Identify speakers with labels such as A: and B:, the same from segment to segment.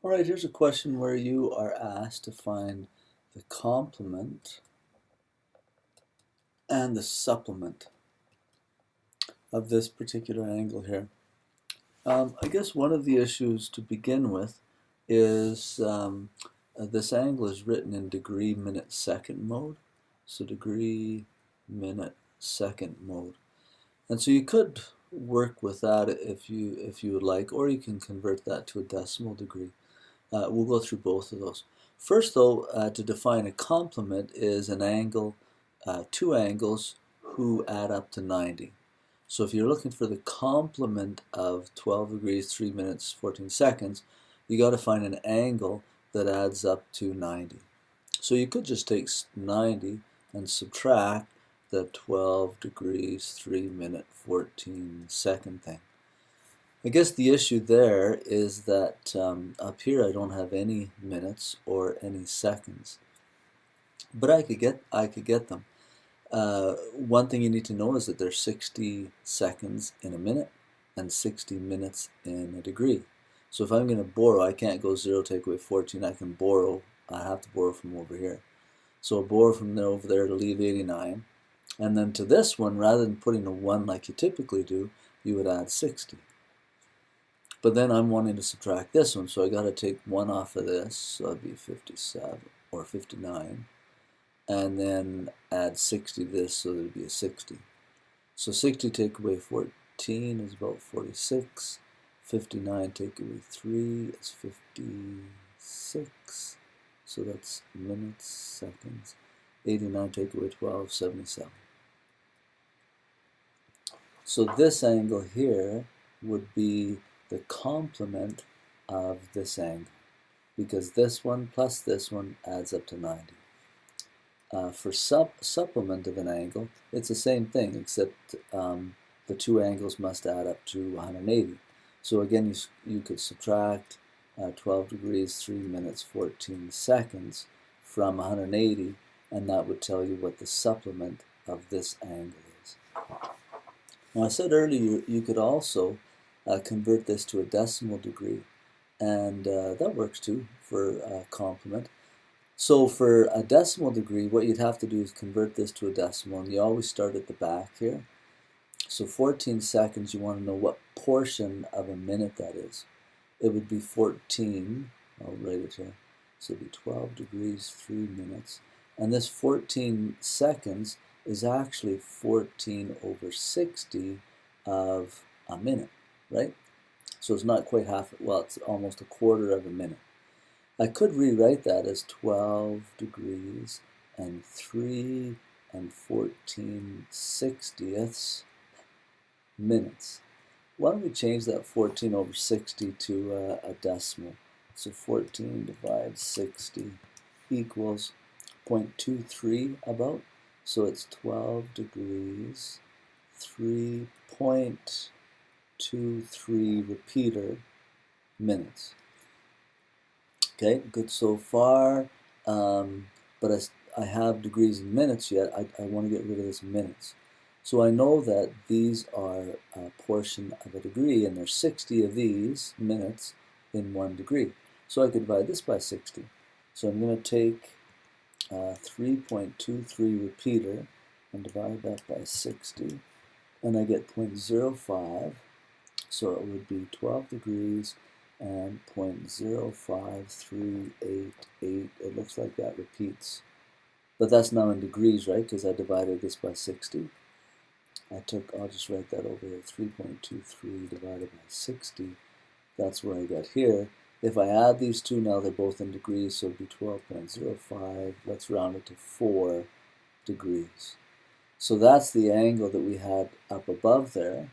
A: All right, here's a question where you are asked to find the complement and the supplement of this particular angle here. I guess one of the issues to begin with is this angle is written in degree minute second mode. So degree minute second mode. And so you could work with that if you would like, or you can convert that to a decimal degree. We'll go through both of those. First though, to define a complement is an angle, two angles who add up to 90. So if you're looking for the complement of 12 degrees, 3 minutes, 14 seconds, you got to find an angle that adds up to 90. So you could just take 90 and subtract the 12 degrees, 3 minute, 14 second thing. I guess the issue there is that up here I don't have any minutes or any seconds, but I could get them. One thing you need to know is that there's 60 seconds in a minute and 60 minutes in a degree. So if I'm going to borrow, I can't go 0 take away 14. I can borrow. I have to borrow from over here. So I'll borrow from there over there to leave 89, and then to this one, rather than putting a 1 like you typically do, you would add 60. But then I'm wanting to subtract this one, so I got to take 1 off of this, so that'd be 57 or 59, and then add 60 to this, so there'd be a 60. So 60 take away 14 is about 46. 59 take away 3 is 56. So that's minutes, seconds. 89 take away 12, 77. So this angle here would be the complement of this angle, because this one plus this one adds up to 90. For supplement of an angle, it's the same thing, except the two angles must add up to 180. So again, you could subtract 12 degrees, 3 minutes, 14 seconds from 180, and that would tell you what the supplement of this angle is. Now I said earlier you could also convert this to a decimal degree, and that works too for complement. So for a decimal degree, what you'd have to do is convert this to a decimal, and you always start at the back here. So 14 seconds, you want to know what portion of a minute that is. It would be 14, I'll write it here, so it would be 12 degrees, 3 minutes, and this 14 seconds is actually 14 over 60 of a minute, right? So it's not quite half, well, it's almost a quarter of a minute. I could rewrite that as 12 degrees and 3 and 14 sixtieths minutes. Why don't we change that 14 over 60 to a decimal? So 14 divided 60 equals 0.23 about. So it's 12 degrees, 3.23 repeater minutes. Okay, good so far, but I have degrees and minutes yet. I want to get rid of this minutes. So I know that these are a portion of a degree, and there's 60 of these minutes in 1 degree. So I could divide this by 60. So I'm going to take 3.23 repeater and divide that by 60, and I get 0.05. So it would be 12 degrees and 0.05388. It looks like that repeats. But that's now in degrees, right? Because I divided this by 60. I'll just write that over here, 3.23 divided by 60. That's where I got here. If I add these two now, they're both in degrees, so it would be 12.05. Let's round it to 4 degrees. So that's the angle that we had up above there,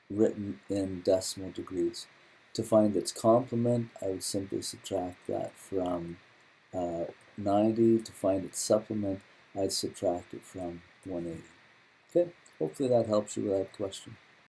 A: written in decimal degrees. To find its complement, I would simply subtract that from 90. To find its supplement, I'd subtract it from 180. Okay, hopefully that helps you with that question.